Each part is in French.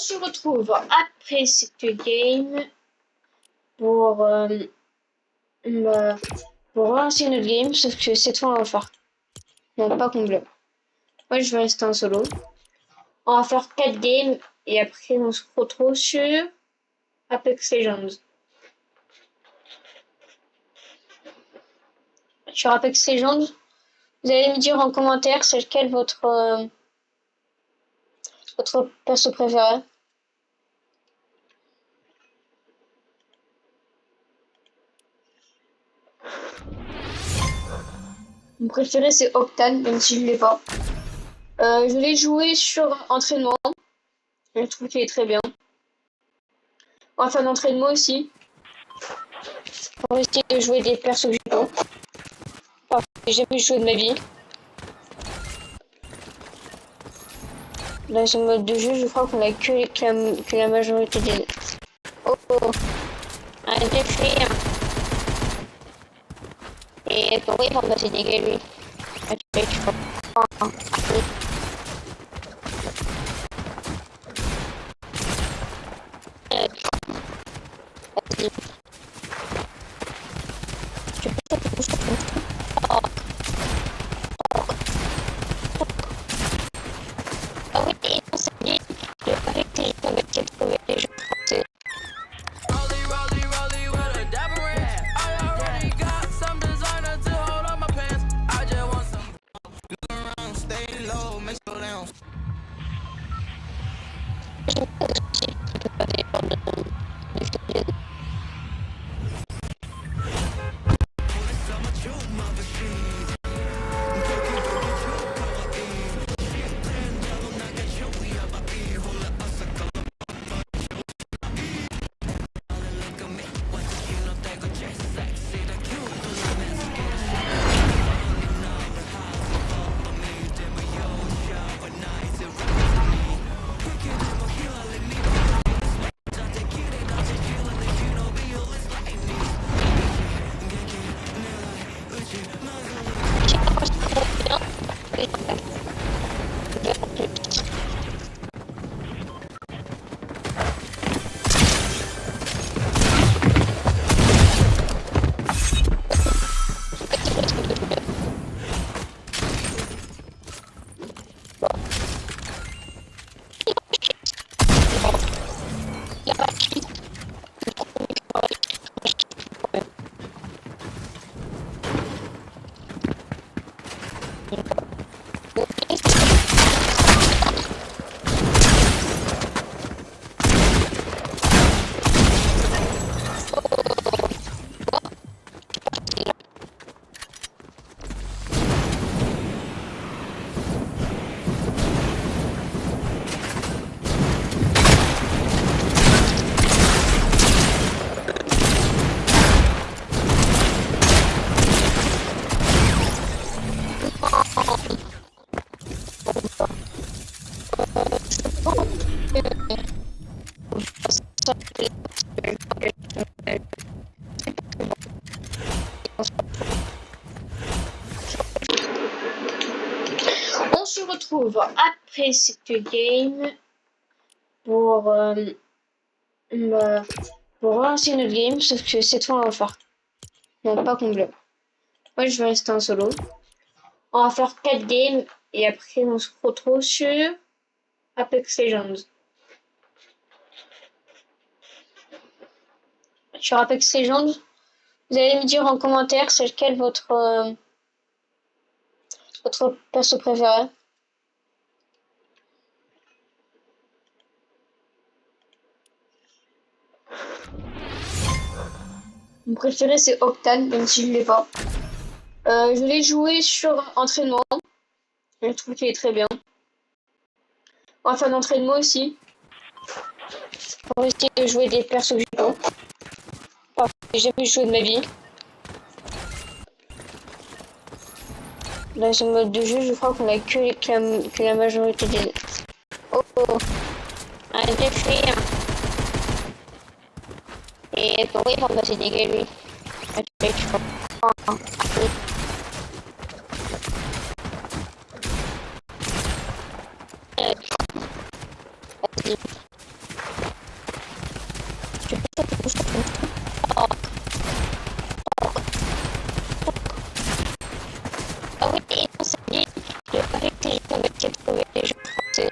se retrouve après cette game pour, pour relancer notre game, sauf que cette fois on va faire. Non, pas complet. Moi je vais rester en solo. On va faire 4 games et après on se retrouve sur Apex Legends. Sur Apex Legends, vous allez me dire en commentaire c'est lequel votre perso préféré. Mon préféré c'est Octane, même si je l'ai pas. Je l'ai joué sur entraînement. Je trouve qu'il est très bien. On va faire d'entraînement aussi. On va essayer de jouer des persos que j'ai pas. Enfin, j'ai jamais joué de ma vie. Dans ce mode de jeu, je crois qu'on a que la majorité des... Oh, un défi. Et oui, on va se dégager. Ah oui, et non, ça dit le avec téléphone qui a trouvé les jeux français. On se retrouve après cette game pour, relancer notre game, sauf que cette fois on va faire. Non, pas complet. Moi je vais rester en solo. On va faire 4 games et après on se retrouve sur Apex Legends. Sur Apex Legends, vous allez me dire en commentaire c'est lequel votre perso préféré. Mon préféré c'est Octane, même si je l'ai pas. Je l'ai joué sur entraînement. Je trouve qu'il est très bien. On va faire d'entraînement aussi. On va essayer de jouer des persos que j'ai pas. Enfin, j'ai jamais joué de ma vie. Dans ce mode de jeu, je crois qu'on a que la majorité des... Oh, un défi. Et oui, on va se dégager. Ah oui, et non, ça dit, le avec les gens avec qui trouvé les gens français.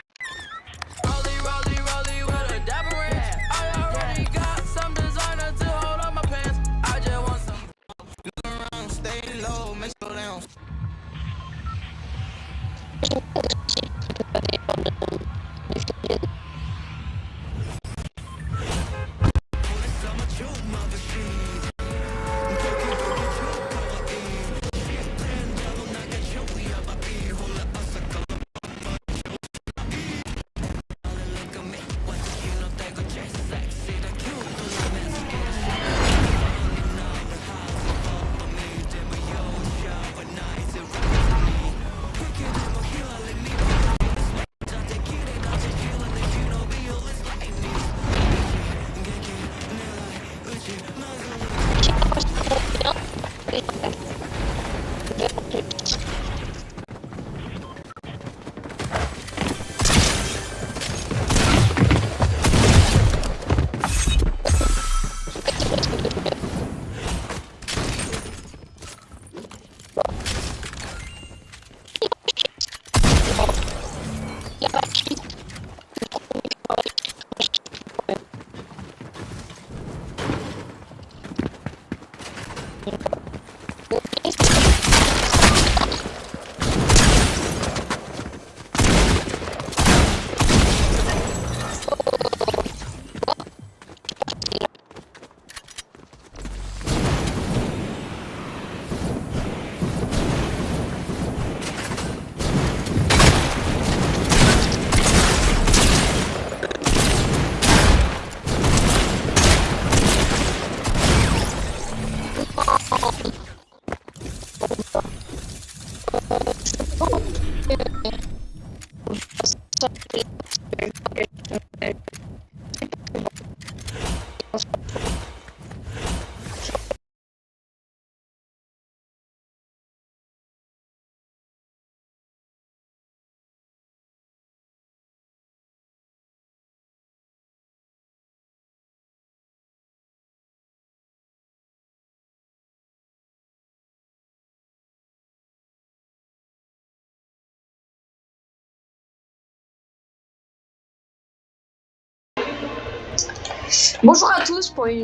Bonjour à tous pour la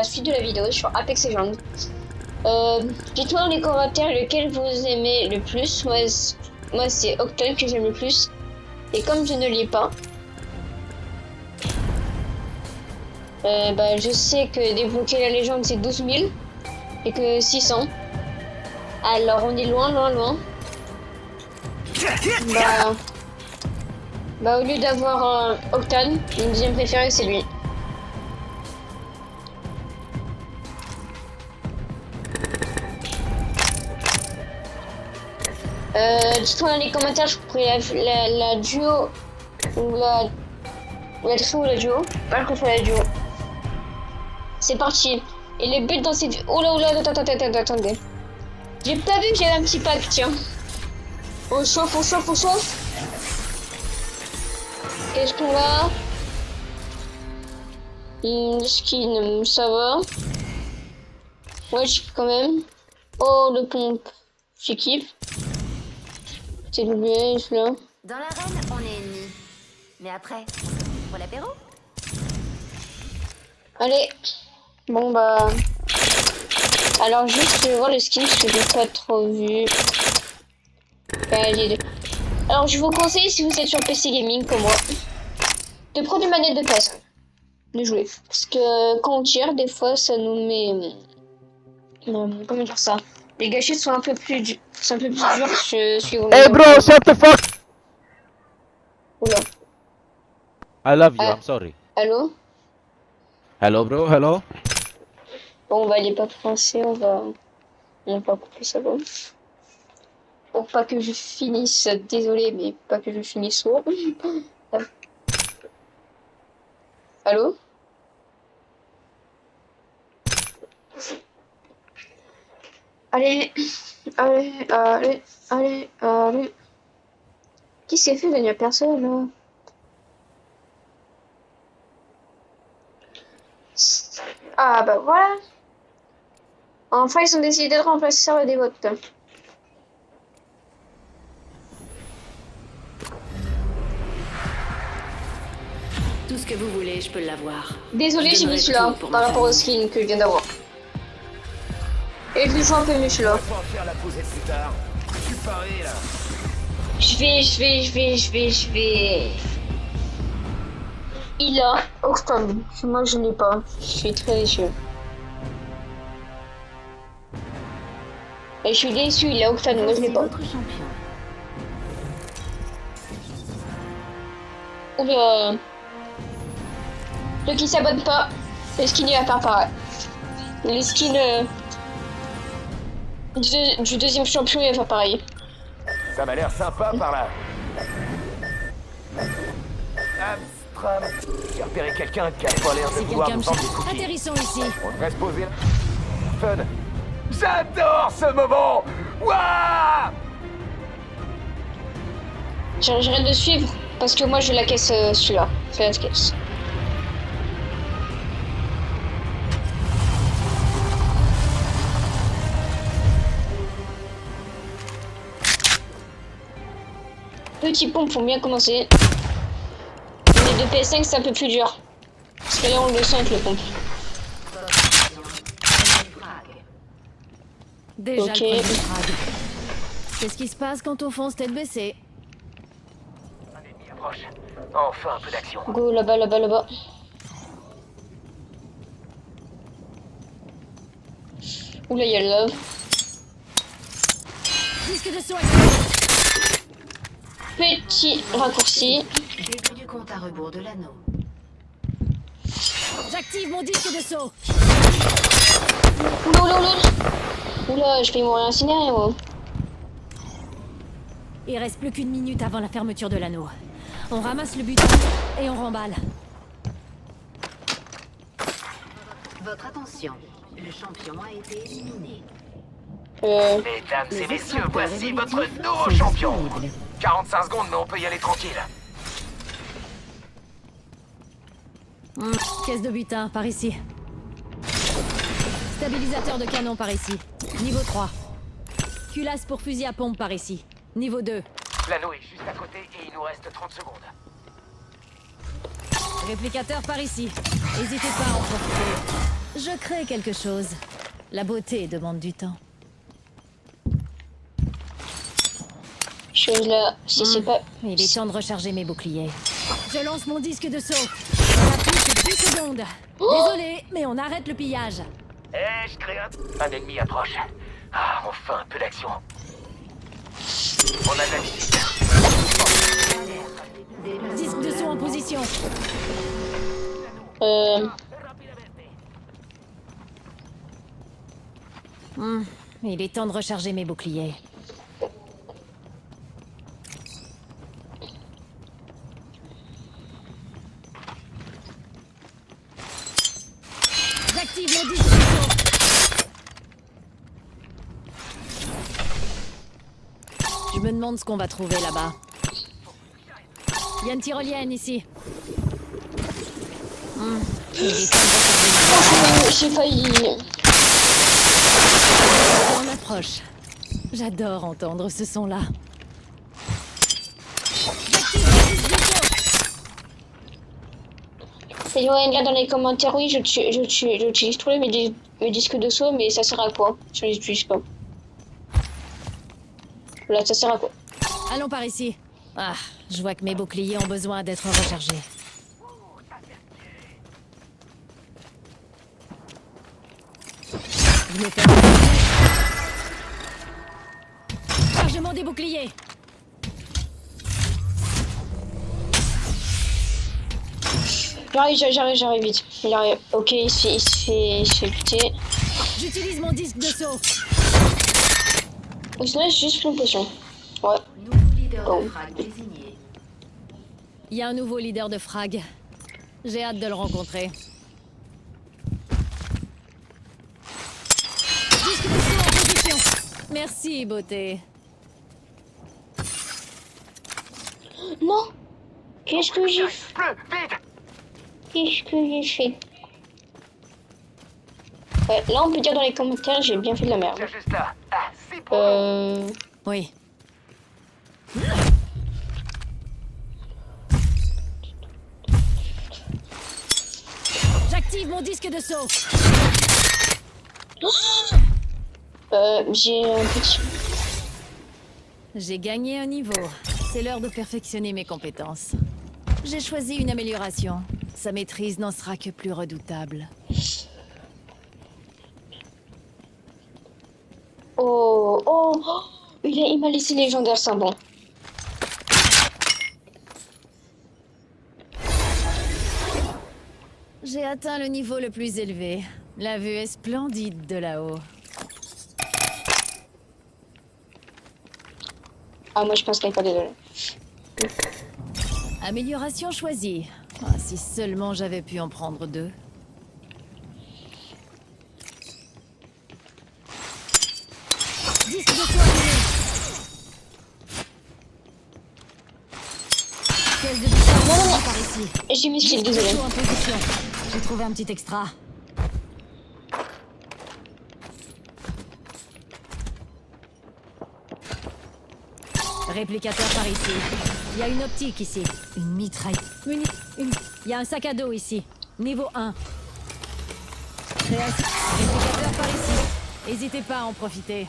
suite de la vidéo sur Apex Legends. Dites-moi dans les commentaires lequel vous aimez le plus. Moi c'est Octane que j'aime le plus. Et comme je ne l'ai pas, je sais que débloquer la légende c'est 12 000 et que 600. Alors on est loin. Au lieu d'avoir Octane, mon deuxième préféré c'est lui. Dites-moi dans les commentaires, je pourrais la duo ou la trio ou la duo. Moi je préfère la duo. C'est parti. Et le but dans cette... Oh là, attendez. J'ai pas vu que j'avais un petit pack, tiens. On chauffe. Qu'est-ce qu'on a? Skin, ça va. Ouais, je kiffe quand même. Oh, le pompe. Je kiffe. C'est le BS là. Dans l'arène, on est ennemis. Mais après, pour l'apéro? Allez. Bon alors juste je vais voir le skin parce que j'ai pas trop vu. Alors je vous conseille si vous êtes sur PC gaming comme moi de prendre une manette de casque. De jouer. Parce que quand on tire, des fois ça nous met. Comment dire ça? Les gâchettes sont un peu plus durs. C'est un peu plus dur que suivant. Hey bro, shut the fuck! Oula. I love you, I'm sorry. Allô? Hello bro, hello? Bon, on va aller pas français, on va pas couper ça va. Pour pas que je finisse, désolé, mais pas que je finisse sourd. Allô? Allez. Qui s'est fait venir personne là? Ah bah voilà. Enfin, ils ont décidé de remplacer ça par des bots. Tout ce que vous voulez, je peux l'avoir. Désolé, Je j'ai mis donnerai celui-là tout pour par ma rapport au famille. skin que je viens d'avoir. Et je lui fais un peu mieux celui-là. On va faire la posée plus tard. Tu paries là. Je vais. Il a Octane. Moi, je l'ai pas. Je suis très déçu. Et je suis déçu, il a Octane. Moi, je l'ai C'est pas. votre champion. Oula. Ceux qui s'abonnent pas, le skin il va faire pareil. Les skins du deuxième champion il va faire pareil. Ça m'a l'air sympa par là. Amstram. J'ai repéré quelqu'un qui a pas l'air de Si vouloir quelqu'un nous me vendre des cherche, cookies. atterrissons ici. On devrait se poser là. Fun. J'adore ce moment. Waouh. J'arrête de suivre parce que moi je la caisse celui-là. C'est la caisse. Petit pompe pour bien commencer. Les deux PS5 c'est un peu plus dur. Parce que là on le sent avec le pompe. Déjà Ok. le premier frag. Qu'est-ce qui se passe quand on fonce tête baissée? Un ennemi approche. Enfin un peu d'action. Go là-bas, là-bas, là-bas. Oula, il y a le love. Disque de saut. Petit raccourci. Début du compte à rebours de l'anneau. J'active mon disque de saut. Oula, oula, oula. Oula, je vais mourir incinéré, moi. Il reste plus qu'une minute avant la fermeture de l'anneau. On ramasse le butin et on remballe. Votre attention. Le champion a été éliminé. Mesdames et messieurs, voici votre nouveau champion. 45 secondes, mais on peut y aller tranquille. Caisse de butin, par ici. Stabilisateur de canon, par ici. Niveau 3. Culasse pour fusil à pompe, par ici. Niveau 2. L'anneau est juste à côté et il nous reste 30 secondes. Réplicateur, par ici. N'hésitez pas à en profiter. Je crée quelque chose. La beauté demande du temps. Chose là, si c'est pas. Il est temps de recharger mes boucliers. Je lance mon disque de saut. Ça pousse 10 secondes. Désolé, mais on arrête le pillage. Eh, je crée un ennemi approche. Ah, enfin un peu d'action. On a de la visite. Disque de saut en position. Il est temps de recharger mes boucliers. J'active mon disque de saut. Je me demande ce qu'on va trouver là-bas. Il y a une tyrolienne ici. Il est temps de recharger J'ai failli. On approche. J'adore entendre ce son-là. Et ouais, là dans les commentaires, oui, j'utilise tous mes disques de saut, mais ça sert à quoi? Je les utilise pas. Là, ça sert à quoi? Allons par ici. Ah, je vois que mes boucliers ont besoin d'être rechargés. Je me fais... Chargement des boucliers. J'arrive vite. Il arrive. Ok, il se fait buter. J'utilise mon disque de saut. Ou sinon, j'ai juste pris une potion. Ouais. Nouveau leader Oh. de frag désigné. Il y a un nouveau leader de frag. J'ai hâte de le rencontrer. Disque de saut en position. Merci, beauté. Non. Qu'est-ce que j'ai fait? Bleu, vite. Qu'est-ce que j'ai fait? Ouais, là, on peut dire dans les commentaires, j'ai bien fait de la merde. Tiens juste là. Ah, c'est pour nous. Oui. J'active mon disque de saut. J'ai un petit... J'ai gagné un niveau. C'est l'heure de perfectionner mes compétences. J'ai choisi une amélioration. Sa maîtrise n'en sera que plus redoutable. Oh, il m'a laissé légendaire, c'est bon. J'ai atteint le niveau le plus élevé. La vue est splendide de là-haut. Ah, moi, je pense qu'elle n'est pas désolée. Amélioration choisie. Ah, si seulement j'avais pu en prendre 2. Disque de saut allumé. Caisse de distance par ici. J'ai mis ce Disque de désolé. saut en position. J'ai trouvé un petit extra. Réplicateur par ici. Il y a une optique ici. Une mitraille. Il y a un sac à dos ici. Niveau 1. Réplicateur par ici. N'hésitez pas à en profiter.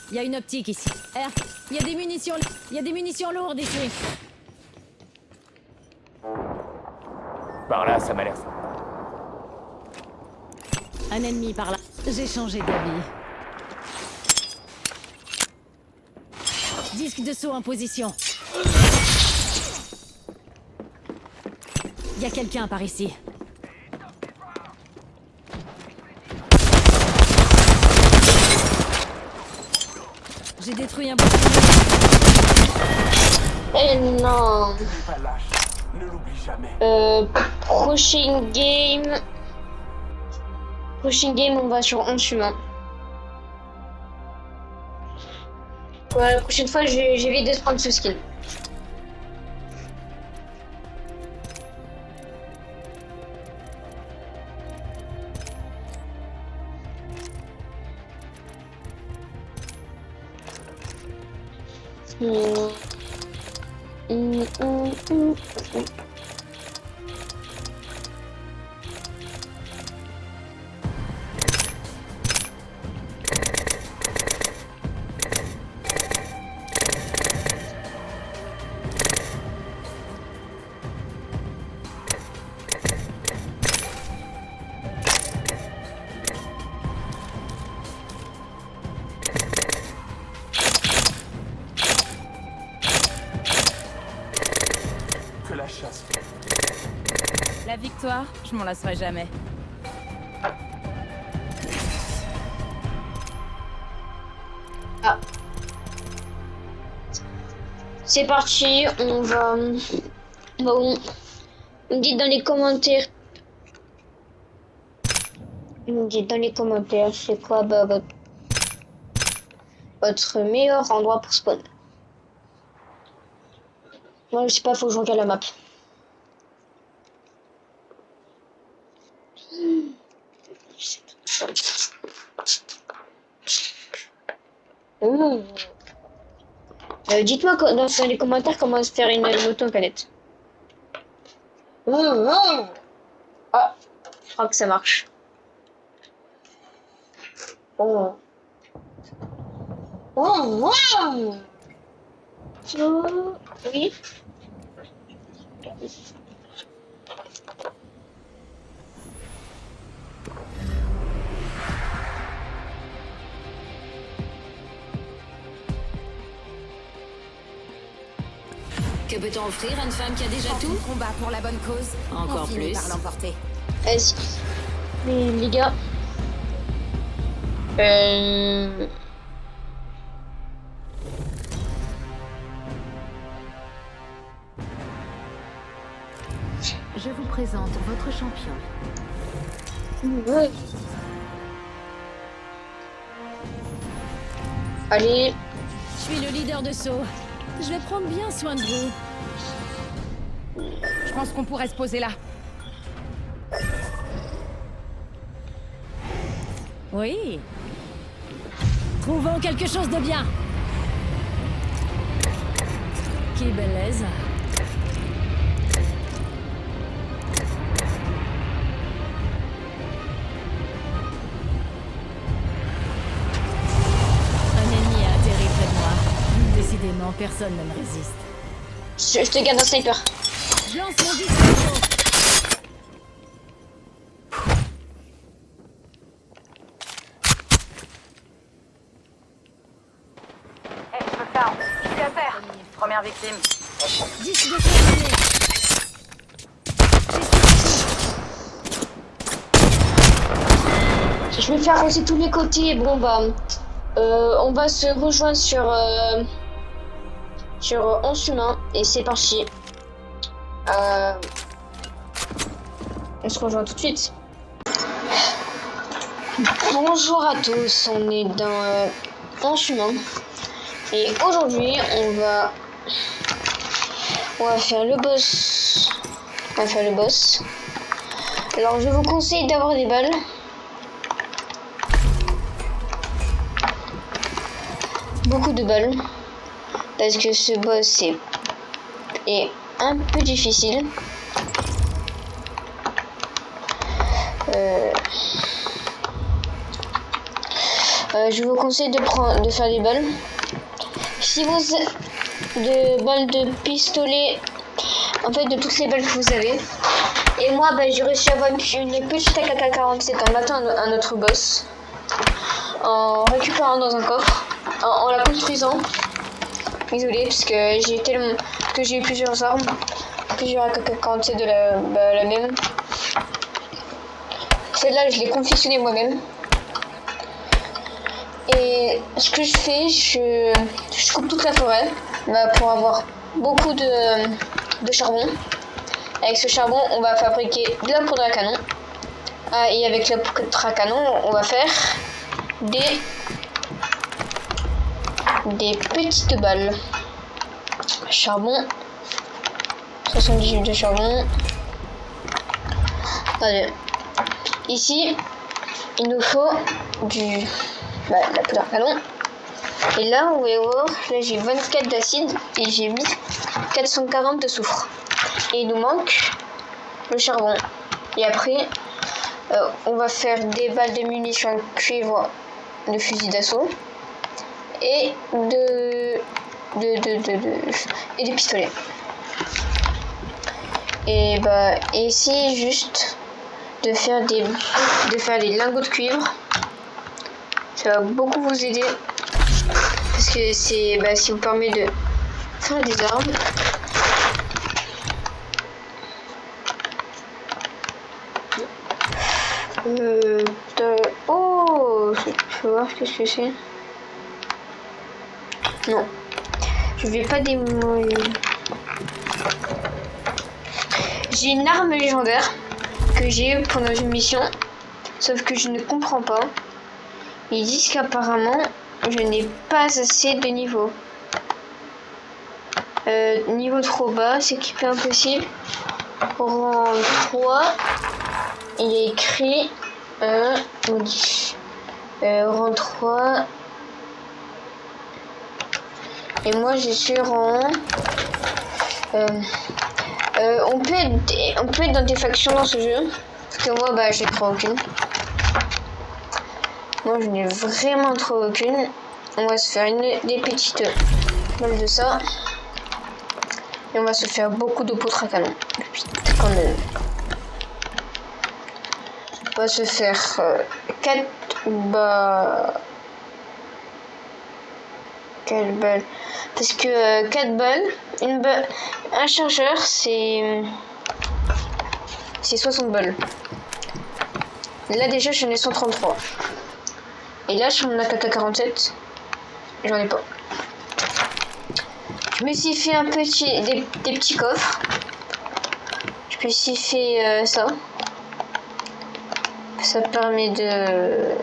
Il y a une optique ici. R. Il y a des munitions lourdes ici. Par là, ça m'a l'air. Un ennemi par là. J'ai changé d'avis. Disque de saut en position. Il y a quelqu'un par ici. J'ai détruit un bouclier. Eh non. Pas lâche. Ne l'oublie jamais. Prochaine game. On va sur 11 humains. Ouais, la prochaine fois, j'évite de se prendre ce skin. Que la chasse. La victoire, je m'en lasserai jamais. Ah. C'est parti, on va... Bon, vous me dites dans les commentaires. Vous me dites dans les commentaires, c'est quoi votre meilleur endroit pour spawn. Moi, je sais pas, faut que je regarde la map. Dites-moi dans les commentaires comment se faire une moto en canette. Ah, je crois que ça marche. Oh. Oui. Que peut-on offrir à une femme qui a déjà tout? Combat pour la bonne cause. Encore On finit plus. par l'emporter. Vas-y. Les gars. Je vous présente votre champion. Ouais. Allez. Je suis le leader de saut. Je vais prendre bien soin de vous. Je pense qu'on pourrait se poser là. Oui. Trouvons quelque chose de bien. Qui belleza. Un ennemi a atterri près de moi. Décidément, personne ne me résiste. Je te garde un sniper. Je lance mon disque de saut. Hey, je me ferme. Je suis à terre. Première victime. Disque de saut terminé. Je vais faire passer tous les côtés. Bon bah, on va se rejoindre sur 11 humains et c'est parti. On se rejoint tout de suite. Bonjour à tous, on est dans 11 humains et aujourd'hui on va faire le boss. On va faire le boss. Alors je vous conseille d'avoir des balles. Beaucoup de balles parce que ce boss est un peu difficile. Je vous conseille de faire des balles. Si vous de balles de pistolet, en fait de toutes les balles que vous avez. Et moi j'ai réussi à avoir une petite AK-47 en battant un autre boss, en récupérant dans un coffre, en la construisant. Désolé parce que j'ai eu plusieurs armes, plusieurs AK-47 de la même. Celle-là je l'ai confectionnée moi-même. Et ce que je fais, je coupe toute la forêt pour avoir beaucoup de charbon. Avec ce charbon, on va fabriquer de la poudre à canon. Et avec la poudre à canon, on va faire des petites balles. Charbon. 78 de charbon. Allez. Ici, il nous faut la poudre à canon. Et là, on va voir, là j'ai 24 d'acide et j'ai mis 440 de soufre. Et il nous manque le charbon. Et après, on va faire des balles de munitions cuivre de fusil d'assaut et des pistolets. Et essayez juste de faire des lingots de cuivre. Ça va beaucoup vous aider parce que ça vous permet de faire des armes. Oh, je peux voir qu'est-ce que c'est. Non, je vais pas démolir. J'ai une arme légendaire que j'ai eue pendant une mission, sauf que je ne comprends pas. Ils disent qu'apparemment je n'ai pas assez de niveau. Niveau trop bas, c'est équipé impossible. Rang 3, il est écrit rang 3. Et moi je suis rang. On peut être dans des factions dans ce jeu. Parce que moi j'ai trop aucune. Moi je n'ai vraiment trop aucune. On va se faire des petites balles de ça. Et on va se faire beaucoup de poudre à canon. On va se faire 4 balles. Parce que 4 balles, un chargeur c'est 60 balles. Là déjà j'en ai 133. Et là sur mon AK-47, j'en ai pas. Je me suis fait des petits coffres. Je peux aussi faire ça. Ça permet de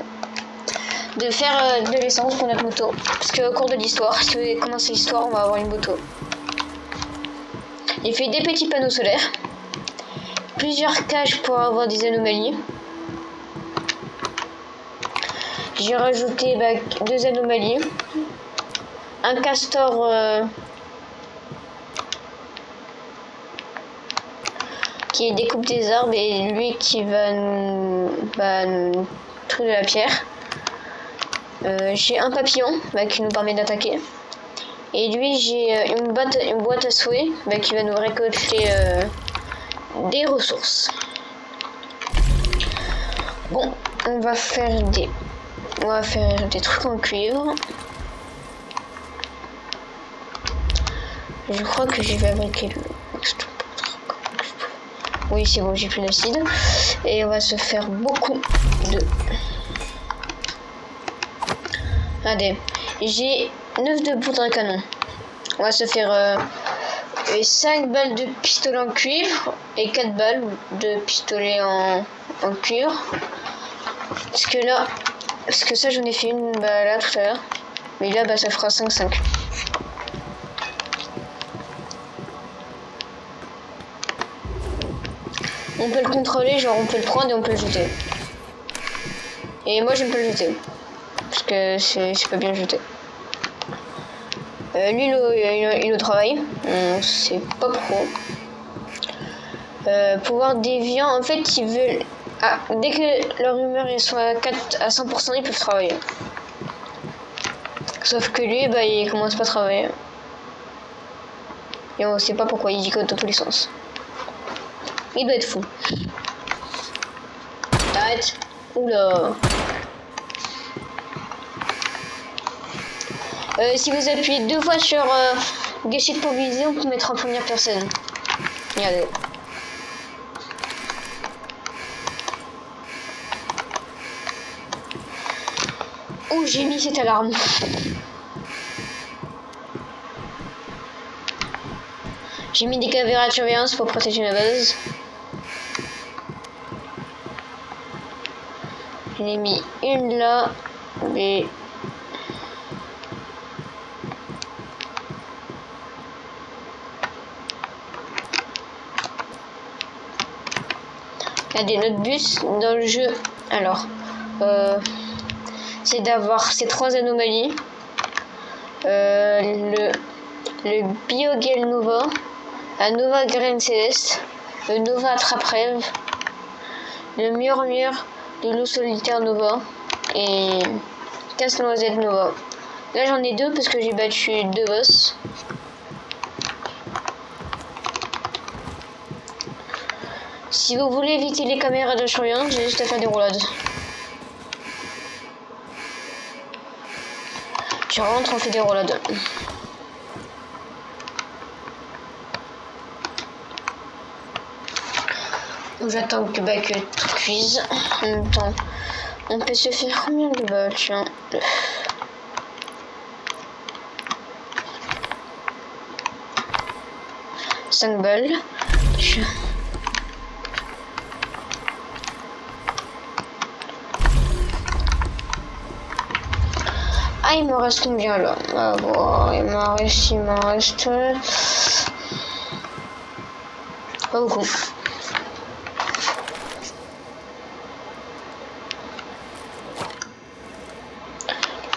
faire de l'essence pour notre moto. Parce qu'au cours de l'histoire, si vous voulez commencer l'histoire, on va avoir une moto. J'ai fait des petits panneaux solaires. Plusieurs cages pour avoir des anomalies. J'ai rajouté 2 anomalies. Un castor qui découpe des arbres et lui qui va nous trouver de la pierre. J'ai un papillon qui nous permet d'attaquer. Et lui j'ai une boîte à souhait qui va nous récolter des ressources. Bon, on va faire des trucs en cuivre. Je crois que je vais fabriquer le... Oui, c'est bon, j'ai plus d'acide. Et on va se faire beaucoup de... Allez, j'ai 9 de poudre à canon. On va se faire 5 balles de pistolet en cuivre et 4 balles de pistolet en cuivre. Parce que ça j'en ai fait une là tout à l'heure. Mais là ça fera 5-5. On peut le contrôler, genre on peut le prendre et on peut le jeter. Et moi j'aime pas le jeter. Parce que c'est pas bien jeté. Lui il est au travail. C'est pas pro. Pouvoir déviant, en fait ils veulent... Ah, dès que leur humeur est soit à 100%, ils peuvent travailler. Sauf que lui, il commence pas à travailler. Et on sait pas pourquoi, il gigote dans tous les sens. Il doit être fou. Arrête. Oula. Si vous appuyez 2 fois sur gâchette pour viser, on peut mettre en première personne. Regardez. Oh, j'ai mis cette alarme. J'ai mis des caméras de surveillance pour protéger ma base. J'en ai mis une là, mais... Regardez, notre but dans le jeu, alors, c'est d'avoir ces 3 anomalies. Le Biogel Nova, la Nova Graine Céleste, le Nova Attrape-Rêve, le Murmure de loup solitaire Nova et Casse-Noisette Nova. Là j'en ai 2 parce que j'ai battu 2 boss. Si vous voulez éviter les caméras de surveillance, j'ai juste à faire des roulades. Je rentre, on fait des roulades. J'attends que tout cuise. En même temps, on peut se faire combien de balles? Tiens. 5 balles. Ah, il me reste combien là? Ah, bon, il m'en reste pas beaucoup.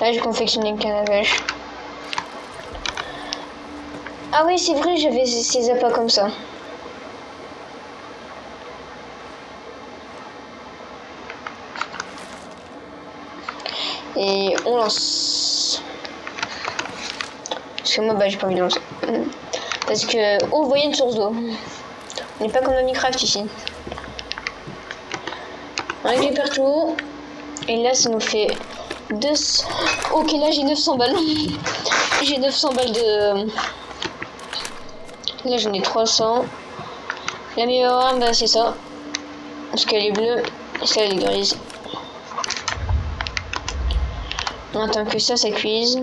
Là, j'ai confectionné une canne à pêche. Ah oui, c'est vrai, j'avais ces appâts comme ça. Et on lance. Parce que moi, j'ai pas envie de lancer. Parce que... Oh, vous voyez une source d'eau. On n'est pas comme dans Minecraft ici. On récupère tout. Et là, ça nous fait 2... Ok, là, j'ai 900 balles. J'ai 900 balles de... Là, j'en ai 300. La meilleure arme, c'est ça. Parce qu'elle est bleue. Et ça, elle est grise. On attend que ça cuise.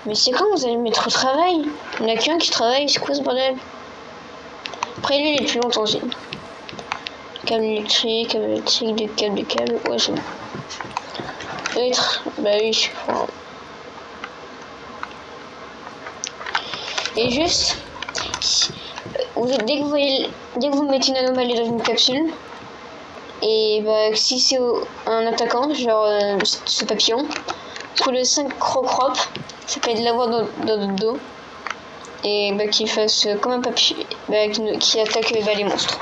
Mais c'est quand vous allez me mettre au travail? Il n'y en a qu'un qui travaille, c'est quoi ce bordel? Après lui il est plus longtemps aussi. Câble électrique, des câbles, ouais c'est bon. Lettre, bah oui, je crois. Et juste, dès que vous mettez une anomalie dans une capsule, et bah si c'est un attaquant, genre ce papillon, pour le 5 crop, ça peut être l'avoir dans le dos, et bah qu'il fasse comme un papillon, bah, qui attaque les monstres.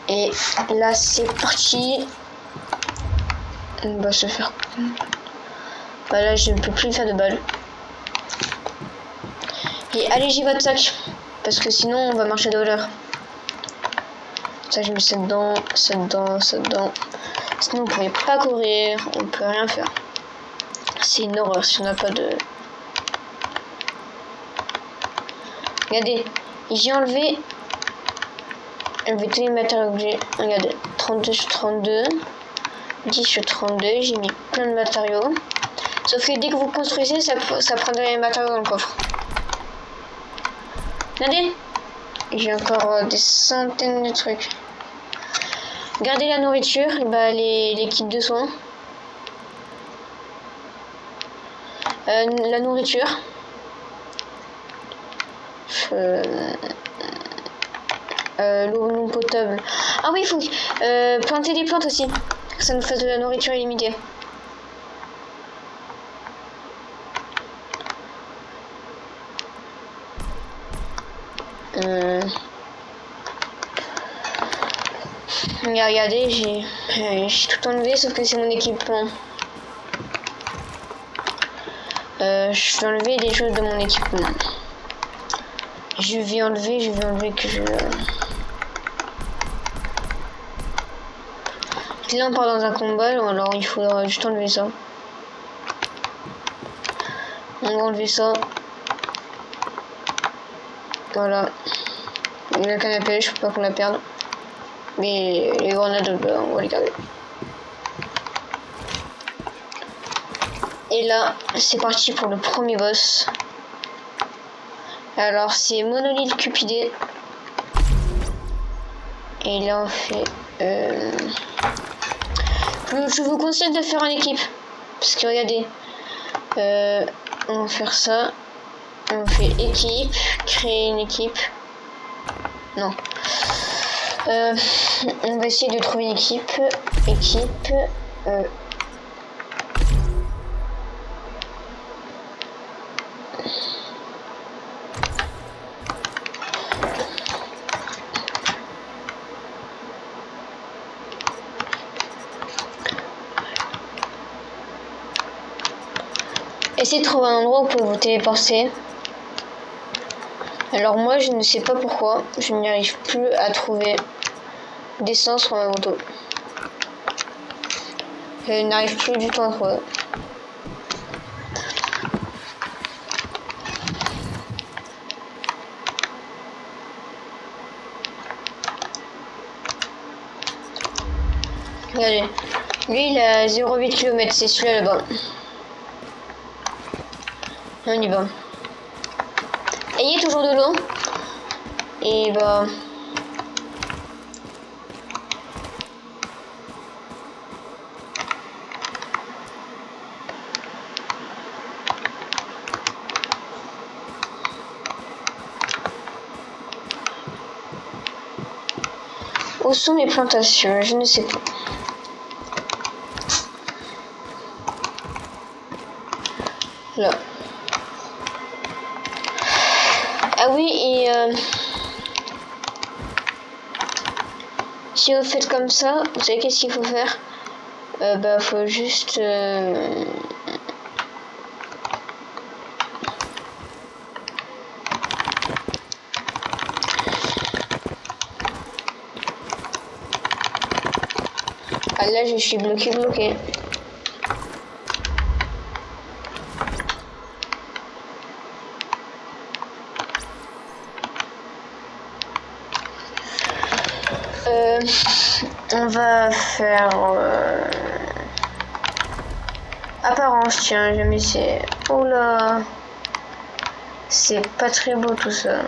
Et là c'est parti. On va se faire. Bah là je ne peux plus faire de balles. Et allez j'y vais de sac. Parce que sinon on va marcher de l'heure. Ça je mets ça dedans, ça dedans, ça dedans. Sinon on pourrait pas courir, on peut rien faire. C'est une horreur si on n'a pas de. Regardez, j'ai enlevé tous les matériaux que j'ai. Regardez, 32 sur 32. 10 sur 32, j'ai mis plein de matériaux. Sauf que dès que vous construisez, ça prend des matériaux dans le coffre. Regardez, j'ai encore des centaines de trucs. Regardez la nourriture, et bah les kits de soins. La nourriture. L'eau non potable. Ah oui, il faut planter des plantes aussi. Ça nous fait de la nourriture illimitée. Regardez, j'ai tout enlevé sauf que c'est mon équipement. Je vais enlever des choses de mon équipement. Je vais enlever que je... Là on part dans un combat, alors il faudra juste enlever ça. On va enlever ça. Voilà. Et la canne à pêche, je peux pas qu'on la perde. Mais les grenades, on va les garder. Et là, c'est parti pour le premier boss. Alors c'est Monolithe Cupidé. Et là on fait... Je vous conseille de faire en équipe. Parce que regardez. On va faire ça. On fait équipe. Créer une équipe. Non. On va essayer de trouver une équipe. Équipe. Essayez de trouver un endroit où vous pouvez vous téléporter. Alors moi je ne sais pas pourquoi, je n'y arrive plus à trouver d'essence sur ma moto. Je n'arrive plus du tout à trouver. Regardez, lui il a 0,8 km, c'est celui-là là-bas. On y va. Ayez toujours de l'eau. Et bah... Où sont mes plantations? Je ne sais pas. Là. Ah oui, et si vous faites comme ça, vous savez qu'est-ce qu'il faut faire? Bah faut juste ah là je suis bloqué. On va faire apparence, tiens, jamais c'est... Oh là, c'est pas très beau tout ça.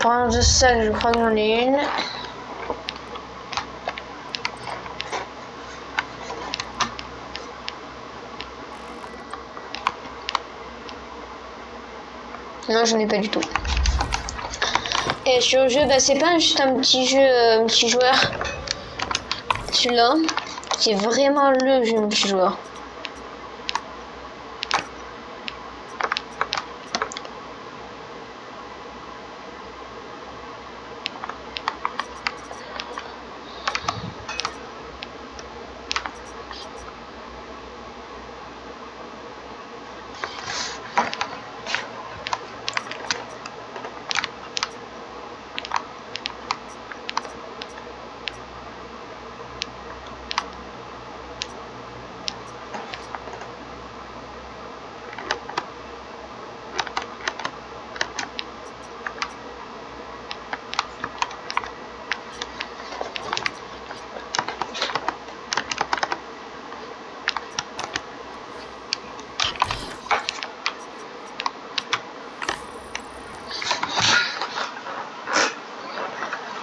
prendre de sac, je crois que j'en ai une. Non, j'en ai pas du tout. Et sur le jeu, bah, c'est pas juste un petit jeu multijoueur. Celui-là, c'est vraiment le jeu multijoueur.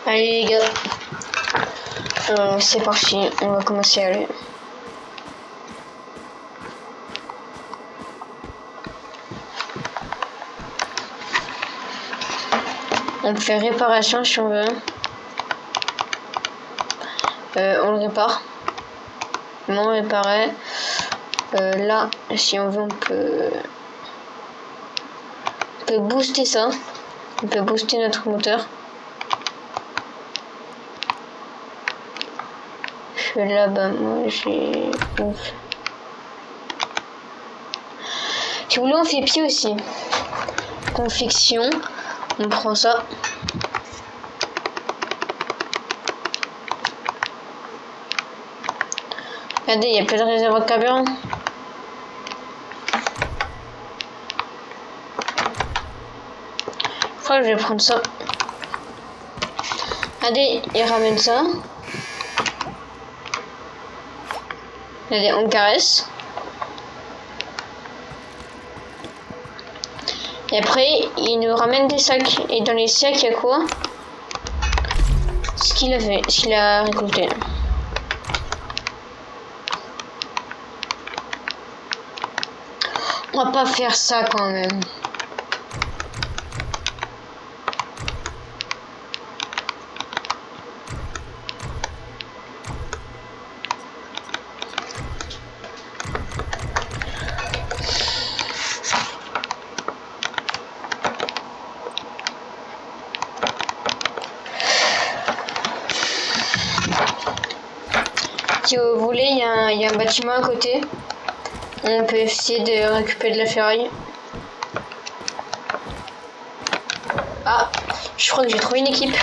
Allez les gars, c'est parti, on va commencer à aller. On peut faire réparation si on veut. On le répare. Non, on réparait. Là, si on veut, on peut booster ça. On peut booster notre moteur. Là, bah, moi, j'ai... Si vous voulez, on fait pied aussi. Confection. On prend ça. Regardez, il y a plus de réservoir de carburant. Je crois que je vais prendre ça. Regardez, il ramène ça. Regardez, on caresse. Et après, il nous ramène des sacs. Et dans les sacs, il y a quoi? Ce qu'il a fait, ce qu'il a récolté. On va pas faire ça quand même. Si vous voulez, il y a un bâtiment à côté. On peut essayer de récupérer de la ferraille. Ah, je crois que j'ai trouvé une équipe.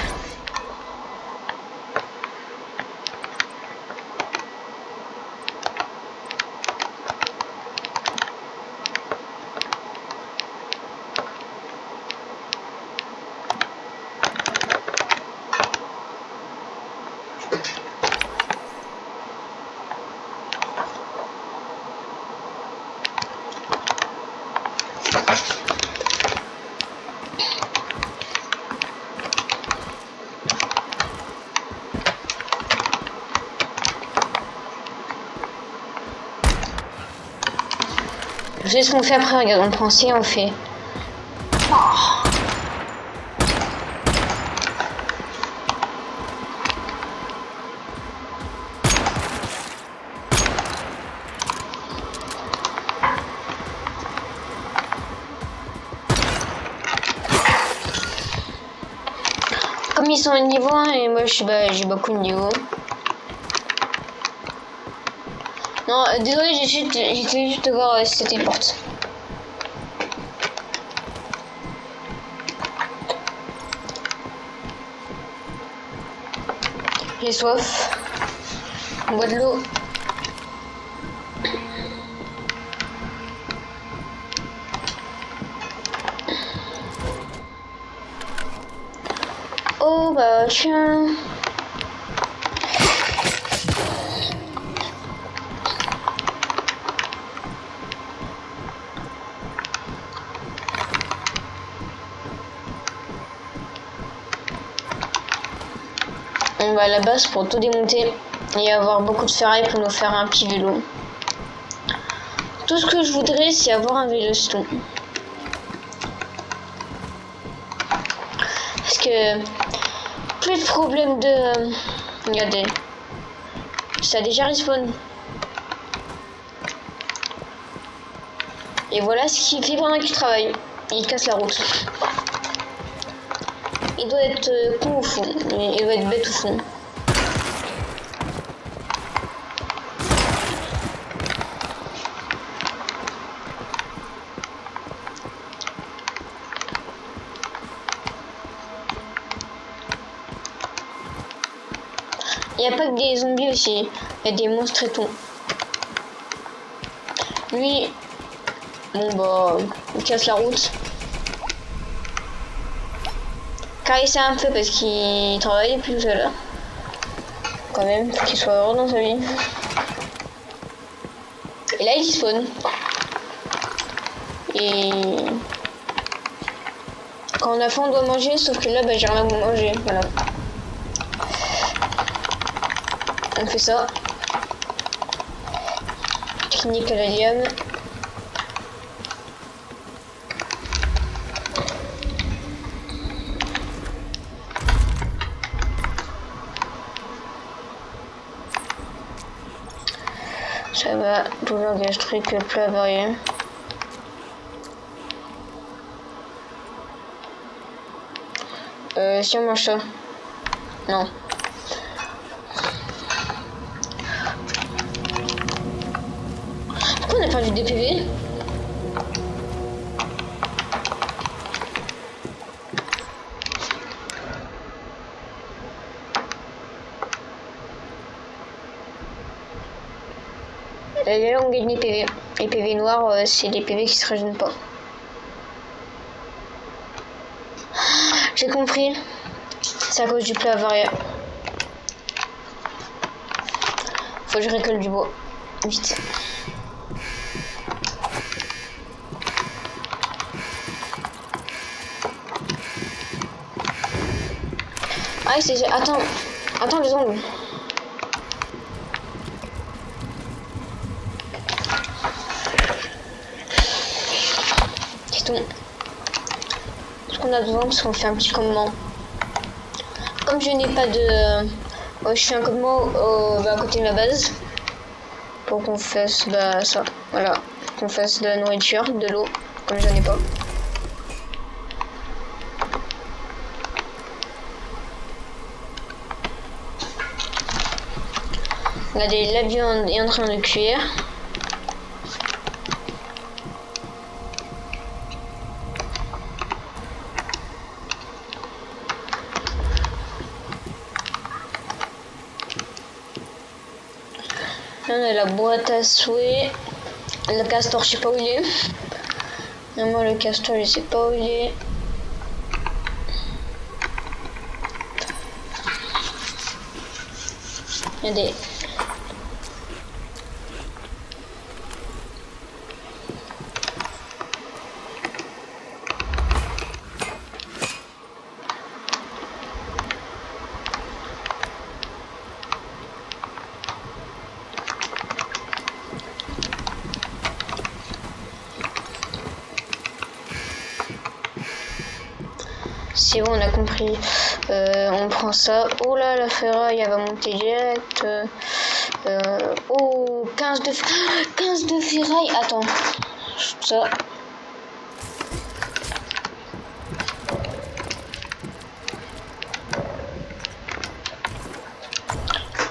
Je sais ce qu'on fait après, regarde, on prend C, on fait. Comme ils sont au niveau 1 et moi j'ai beaucoup de niveau. Non, désolé, j'étais juste de voir si c'était une porte. J'ai soif. On boit de l'eau. Oh bah tiens. va à la base pour tout démonter et avoir beaucoup de ferraille pour nous faire un petit vélo. Tout ce que je voudrais, c'est avoir un vélostone. Parce que plus de problème de... regardez. Ça a déjà respawn. Et voilà ce qu'il fait pendant qu'il travaille. Il casse la route. Il doit être con au fond. Il doit être bête au fond. Il n'y a pas que des zombies aussi. Il y a des monstres et tout. Lui... bon bah... il casse la route. Caresser un peu parce qu'il travaille depuis tout à l'heure. Quand même, faut qu'il soit heureux dans sa vie. Et là il spawn. Et... quand on a faim on doit manger, sauf que là bah j'ai rien à manger, voilà. On fait ça. Technique à l'hélium. Ça va, douleur gastrique, plat varié. Si on mange ça. Non. Pourquoi on a perdu des PV? Et là on gagne les PV. Les PV noirs, c'est des PV qui se régènent pas. J'ai compris. C'est à cause du plat varié. Faut que je récolte du bois. Vite. Ah c'est... Attends les ongles. C'est tout. Ce qu'on a besoin, parce qu'on fait un petit campement. Comme je n'ai pas de... je fais un campement à côté de ma base. Pour qu'on fasse ça. Voilà. Qu'on fasse de la nourriture, de l'eau. Comme j'en ai pas. Regardez, la viande est en train de cuire. Là, on a la boîte à souhait. Le castor, je sais pas où il est. Et moi, le castor, je sais pas où il est. Regardez. C'est bon, on a compris. On prend ça. Oh là, la ferraille, elle va monter direct. Oh, 15 de ferraille. Attends. Ça.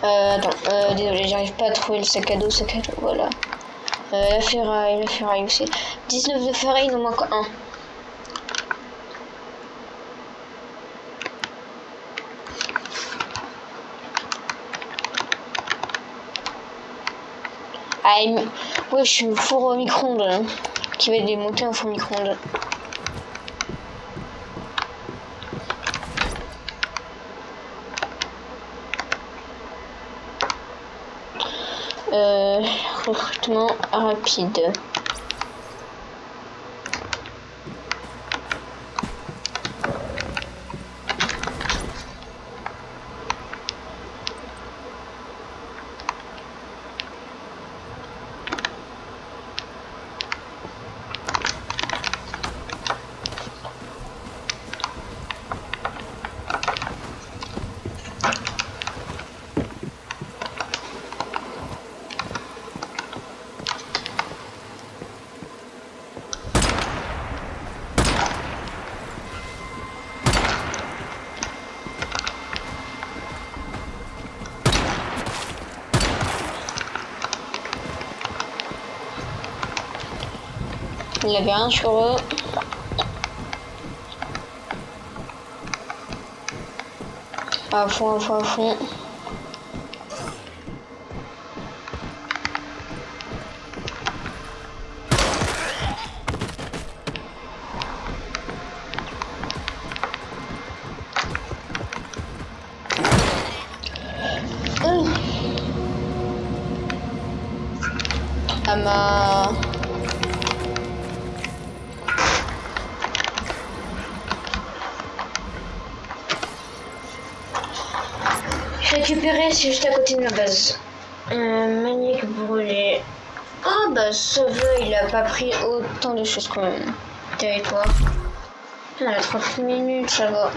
Attends. Désolé, j'arrive pas à trouver le sac à dos. Voilà. La ferraille aussi. 19 de ferraille, il en manque un. Ah, ouais, je suis au four au micro-ondes, hein, qui va démonter un four micro-ondes. Recrutement rapide. Il y avait un sur eux. À fond, à fond, à fond. À ma... Récupérer, c'est juste à côté de ma base. Maniaque brûlé. Ah bah ça va, il a pas pris autant de choses quand même. Territoire. On a 30 minutes, ça va.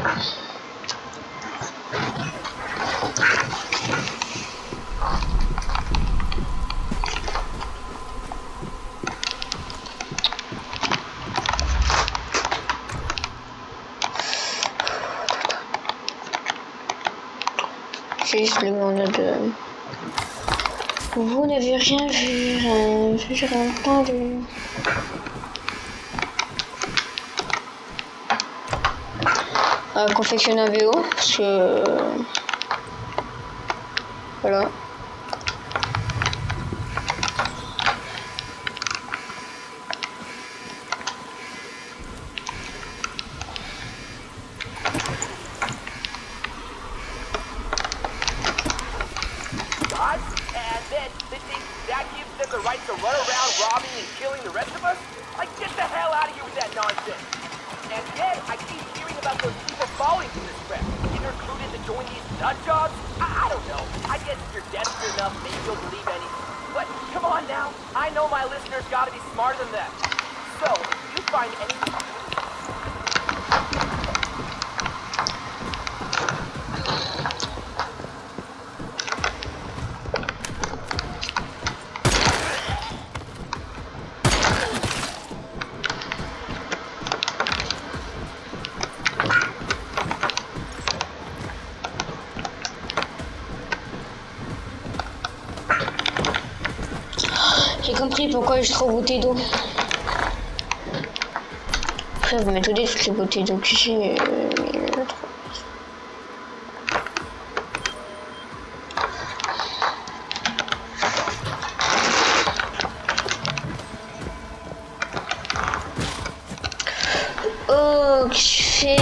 C'est juste le monde de... Vous n'avez rien vu, j'ai rien entendu. Confectionner un vélo, parce que... Voilà. J'ai compris pourquoi j'ai trop bouteilles d'eau. Après, vous m'étonnez toutes les bouteilles d'eau que j'ai. Oh, que je fais.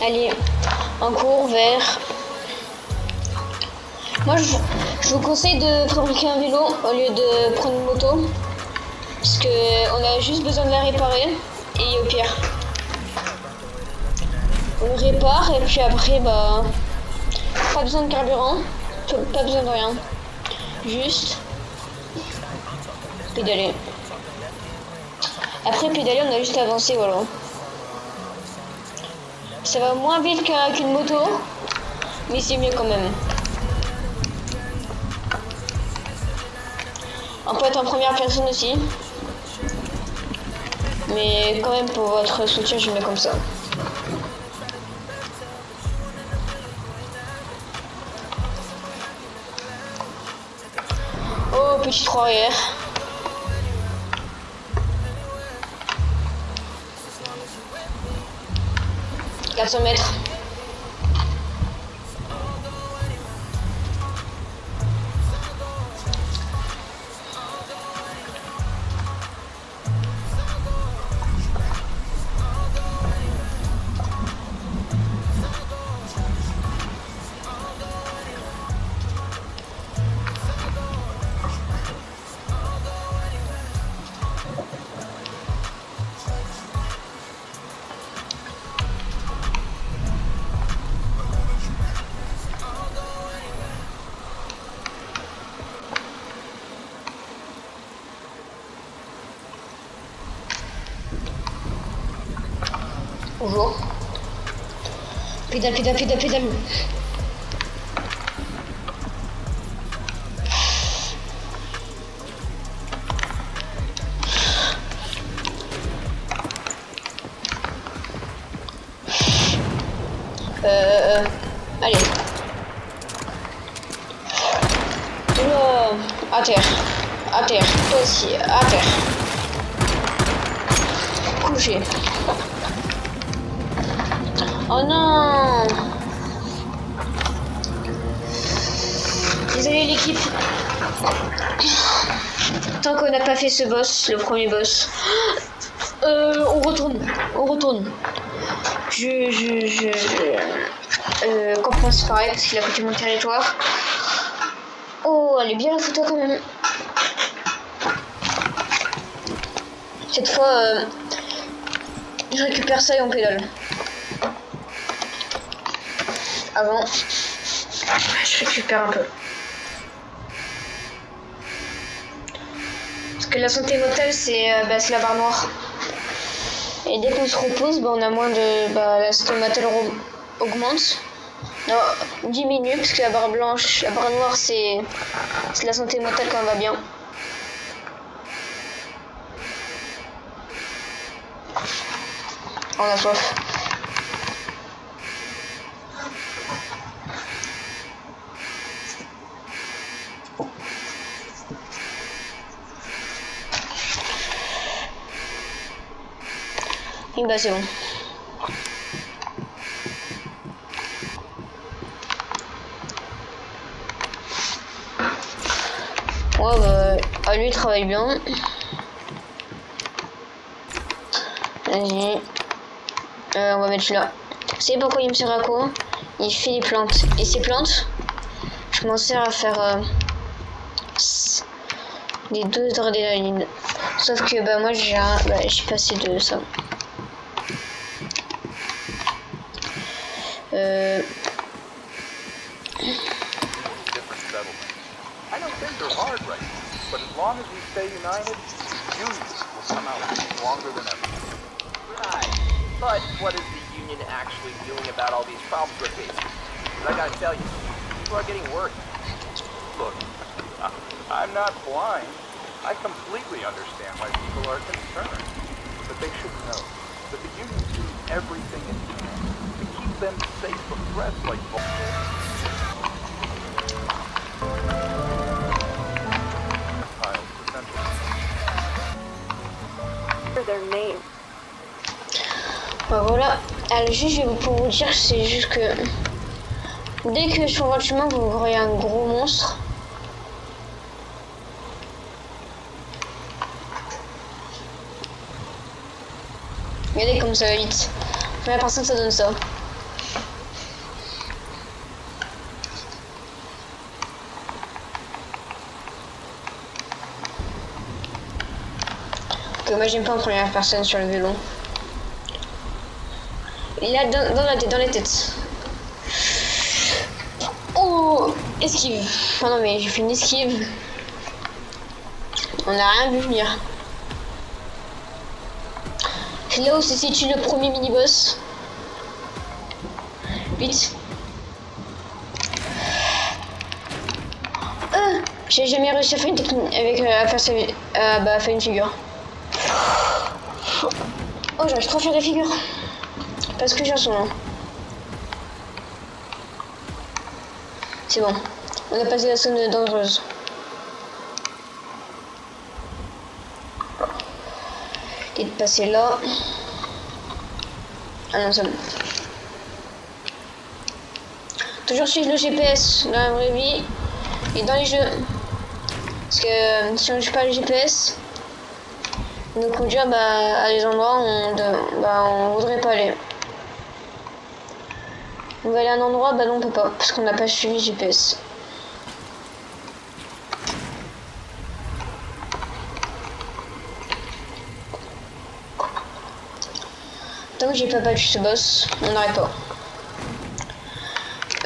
Allez, en cours vers... Moi, je vous conseille de fabriquer un vélo au lieu de prendre une moto. Parce que on a juste besoin de la réparer. Et au pire, on le répare et puis après, bah... Pas besoin de carburant. Pas besoin de rien. Juste... pédaler. Après pédaler, on a juste avancé, voilà. Ça va moins vite qu'une moto, mais c'est mieux quand même. On peut être en première personne aussi. Mais quand même pour votre soutien, je mets comme ça. Oh, petit 3 arrière. « 400 mètres. Bonjour. Pédale, pédale, pédale, pédale. Allez. Oula, à terre. À terre. Toi aussi, à terre. Couché. Oh non! Désolé l'équipe. Tant qu'on n'a pas fait ce boss, le premier boss. On retourne. Comprends c'est pareil parce qu'il a coupé mon territoire. Oh, elle est bien la photo quand même. Cette fois, je récupère ça et on pédale. Avant, je récupère un peu. Parce que la santé mentale, c'est la barre noire. Et dès qu'on se repose, on a moins de... la santé mentale augmente. Non, diminue, parce que la barre blanche, la barre noire, c'est la santé mentale quand on va bien. On a soif. Et bah c'est bon. Ouais lui il travaille bien. Vas-y. On va mettre celui-là. Vous savez pourquoi il me sert à quoi? Il fait des plantes. Et ces plantes, je m'en sers à faire des doses d'adrénaline. Sauf que moi j'ai pas assez de ça. I know things are hard right now, but as long as we stay united, Union will come out stronger than ever. Right. But what is the Union actually doing about all these problems we're facing? 'Cause I gotta tell you, people are getting worried. Look, I'm not blind. I completely understand why people are concerned. But they should know that the Union do everything it can to keep them safe from threats like their name. Voilà. Alors juste pour vous dire, c'est juste que dès que sur votre chemin vous verrez un gros monstre. Regardez comme ça va vite. Première personne ça donne ça. Que moi j'aime pas en première personne sur le vélo. Et là dans la tête. Oh, esquive. Oh non mais j'ai fait une esquive. On n'a rien vu venir. C'est là où se situe le premier mini-boss. Vite. J'ai jamais réussi à faire une technique avec à faire une figure. Oh, j'arrive trop à faire des figures. Parce que j'ai un son. C'est bon. On a passé la zone dangereuse. Et de passer là. Ah non, c'est bon. Toujours suivre le GPS dans la vraie vie et dans les jeux. Parce que si on ne joue pas le GPS, on nous conduire à des endroits où on voudrait pas aller. On va aller à un endroit, non on peut pas, parce qu'on n'a pas suivi le GPS. Tant que j'ai pas battu ce boss, on n'arrête pas.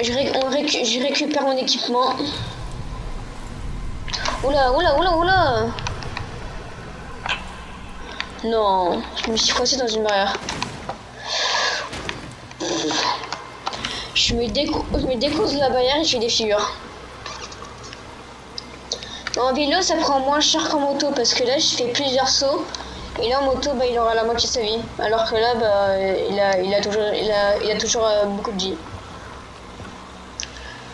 Je récupère mon équipement. Oula. Non, je me suis coincé dans une barrière. Je me découpe de la barrière et je fais des figures. En vélo, ça prend moins cher qu'en moto parce que là, je fais plusieurs sauts. Et là, en moto, il aura la moitié de sa vie. Alors que là, il a toujours beaucoup de vie.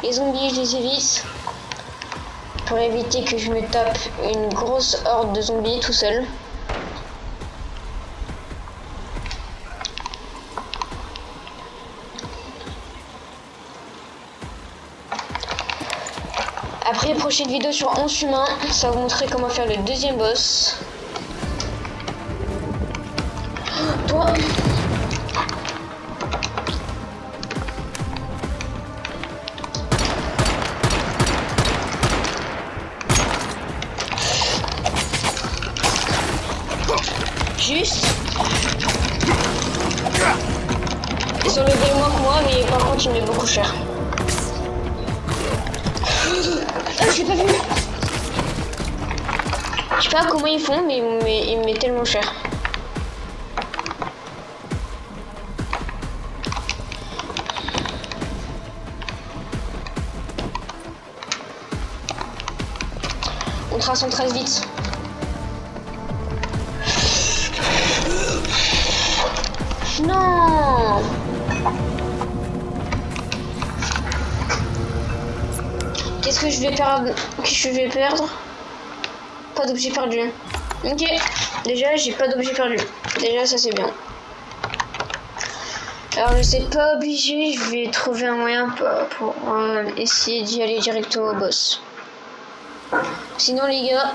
Les zombies, je les évite. Pour éviter que je me tape une grosse horde de zombies tout seul. Après, prochaine vidéo sur 11 humains, ça va vous montrer comment faire le deuxième boss. Toi. Juste. Ils sont levés moins que moi, mais par contre, ils me mettent beaucoup cher. Ah, je l'ai pas vu. Je sais pas comment ils font, mais ils me mettent tellement cher. On trace, on trace vite. Non. Qu'est-ce que je vais perdre? Qu'est-ce que je vais perdre? Pas d'objet perdu. Ok. Déjà, j'ai pas d'objet perdu. Déjà, ça c'est bien. Alors, je sais pas obligé. Je vais trouver un moyen pour essayer d'y aller directement au boss. Sinon, les gars,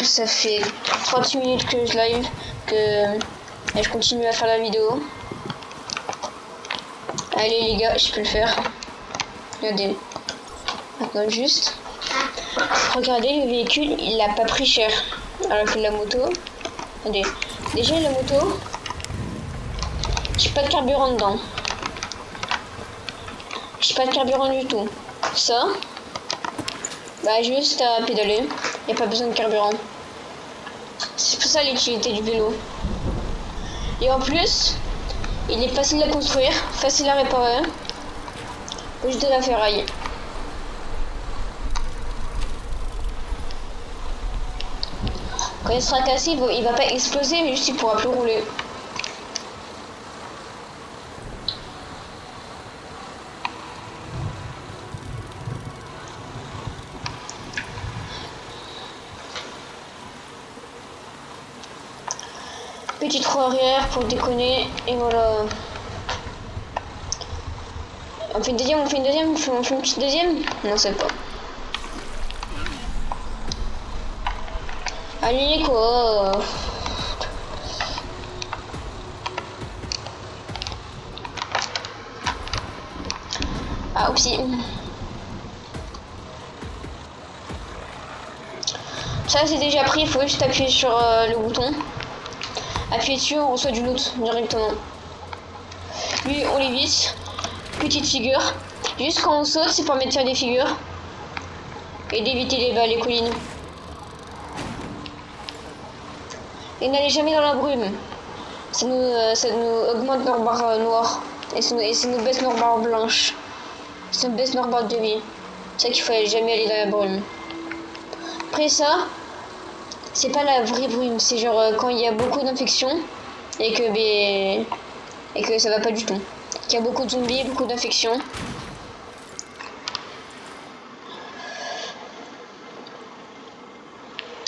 ça fait 30 minutes que je live, et je continue à faire la vidéo. Allez les gars, je peux le faire. Regardez. Maintenant juste. Regardez, le véhicule, il a pas pris cher. Alors que la moto. Regardez. Déjà la moto. J'ai pas de carburant dedans. J'ai pas de carburant du tout. Ça. Bah juste à pédaler. Y a pas besoin de carburant. C'est pour ça l'utilité du vélo. Et en plus, il est facile à construire, facile à réparer. Juste de la ferraille. Quand il sera cassé, il va pas exploser, mais juste il pourra plus rouler. Petite roue arrière pour déconner, et voilà. On fait une deuxième, on fait une deuxième, on fait une petite deuxième. Non, c'est pas. Allez quoi. Ah oupsie. Ça c'est déjà pris, il faut juste appuyer sur le bouton. Appuyer dessus, on reçoit du loot directement. Lui, on l'évite. Petite figure. Juste quand on saute, c'est pour mettre sur des figures. Et d'éviter les collines. Et n'allez jamais dans la brume. Ça nous augmente nos barres noires. Et ça nous baisse nos barres blanches. Ça nous baisse nos barres de vie. C'est ça qu'il faut jamais aller dans la brume. Après ça, c'est pas la vraie brume, c'est genre quand il y a beaucoup d'infections et que ça va pas du tout. Qu'il y a beaucoup de zombies, beaucoup d'infections.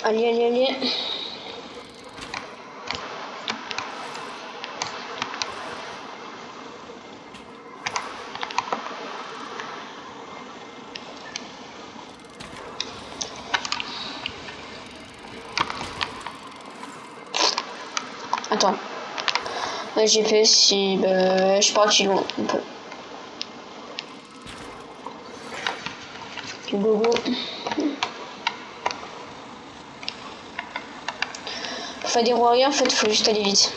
Allez, allez, allez. Attends. Le GPS, si je suis parti loin un peu. Go go. Pour faire des roues arrière, en fait, faut juste aller vite.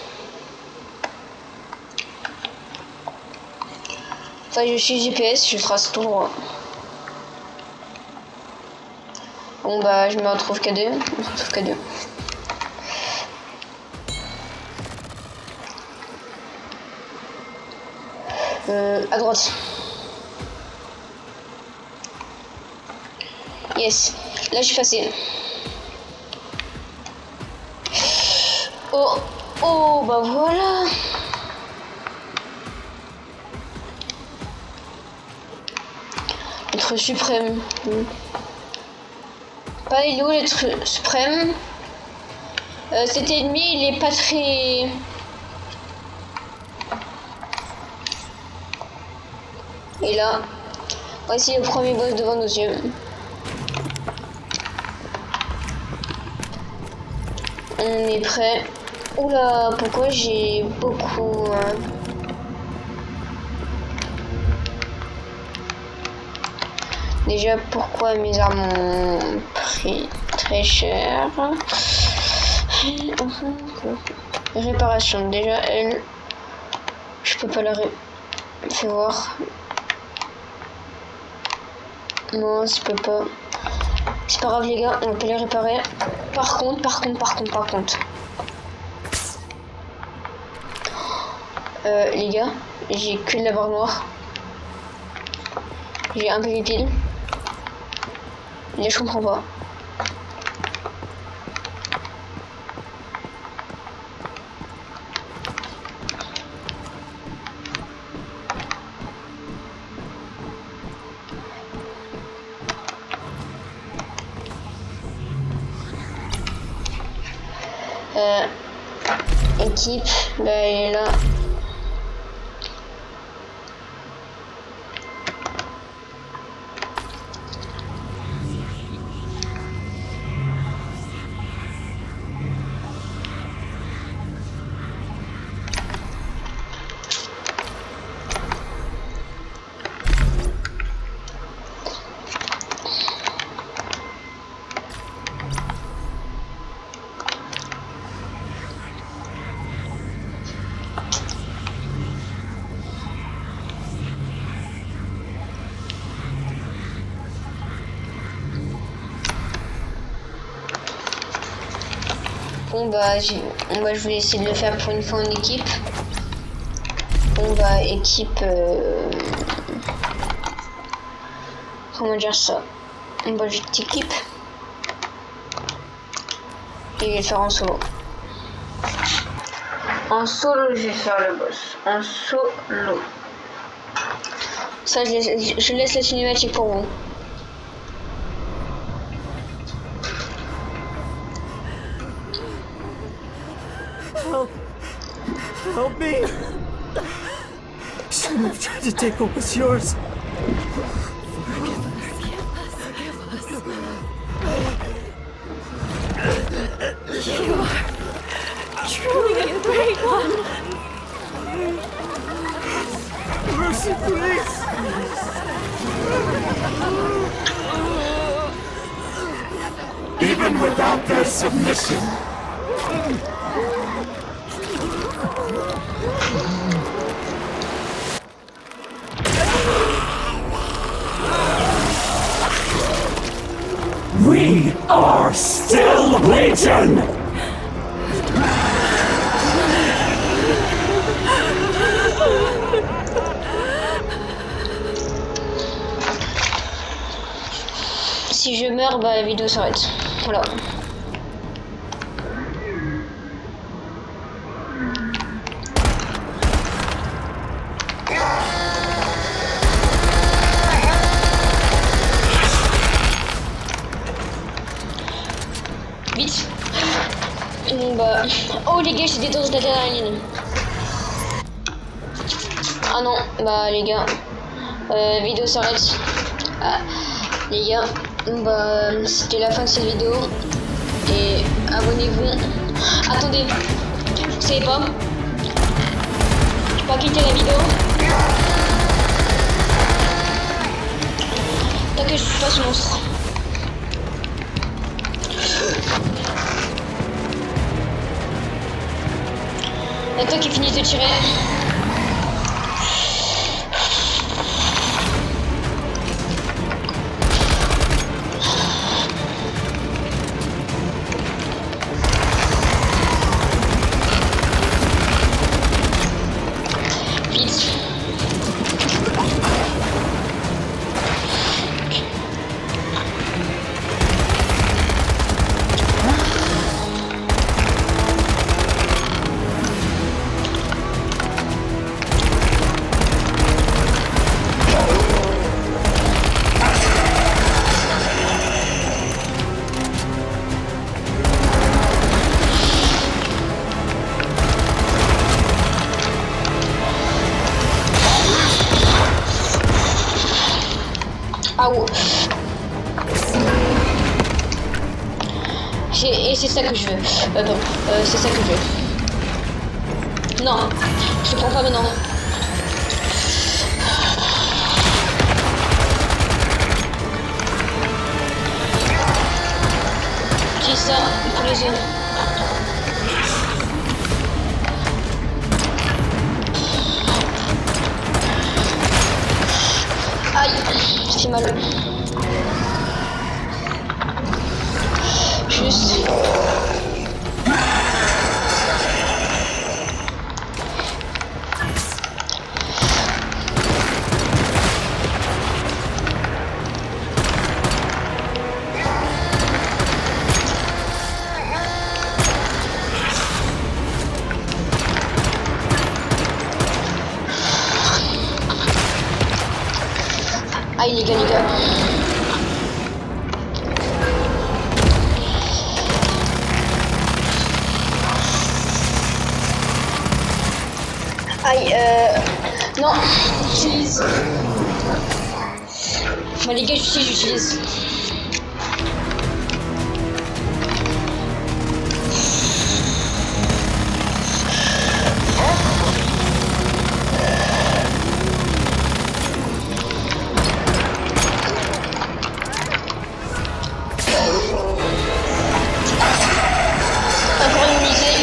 Enfin, je suis GPS, je trace tout droit. Bon bah, je me retrouve qu'à deux. On se retrouve qu'à deux. À droite. Yes. Là, je suis passé. Oh. Oh, bah voilà. l'être suprême. Pas il est où l'être suprême? Cet ennemi il est pas très... Et là, voici le premier boss devant nos yeux. On est prêt. Oula, pourquoi j'ai beaucoup... Déjà, pourquoi mes armes ont pris très cher? Réparation, déjà, elle... Je peux pas la faire voir. Non, je peux pas. C'est pas grave les gars, on peut les réparer. Par contre. Les gars, j'ai que de la barre noire. J'ai un peu les piles. Là je comprends pas. Équipe, bah elle est là. Bon bah, je voulais essayer de le faire pour une fois en équipe. Bon bah équipe comment dire ça? On va juste équipe. Et je vais le faire en solo. En solo je vais faire le boss. En solo. Ça je laisse la cinématique pour vous. Help me! Shouldn't have tried to take what was yours. You are truly a great one. Mercy, please! Even without their submission. We are still Legion! Si je meurs, bah la vidéo s'arrête. Voilà. Vite. Bon bah... Oh les gars, j'étais dans la dernière ligne. Ah non, bah les gars. Vidéo s'arrête. Ah, les gars, bah c'était la fin de cette vidéo. Et abonnez-vous. Attendez, vous savez pas? Je peux pas quitter la vidéo. Tant que je suis pas ce monstre. Et toi qui finis de tirer. Vite. c'est ça que je veux. Attends, c'est ça que je veux. Non, je te prends pas maintenant. Utilise ça pour les zones. Aïe, c'est mal. Juste. Aïe les gars. Aïe, non, j'utilise. Bah les gars, j'utilise. Encore une musée.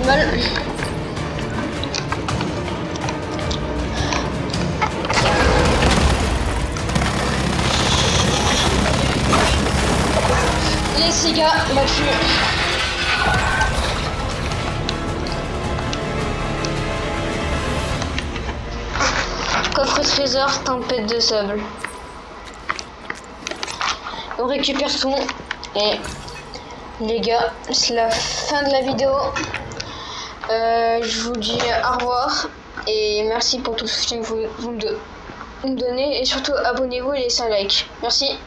Mal. Les cigares battus. Coffre trésor, tempête de sable. On récupère tout et les gars, c'est la fin de la vidéo. Je vous dis au revoir et merci pour tout le soutien que vous me donnez et surtout abonnez-vous et laissez un like. Merci.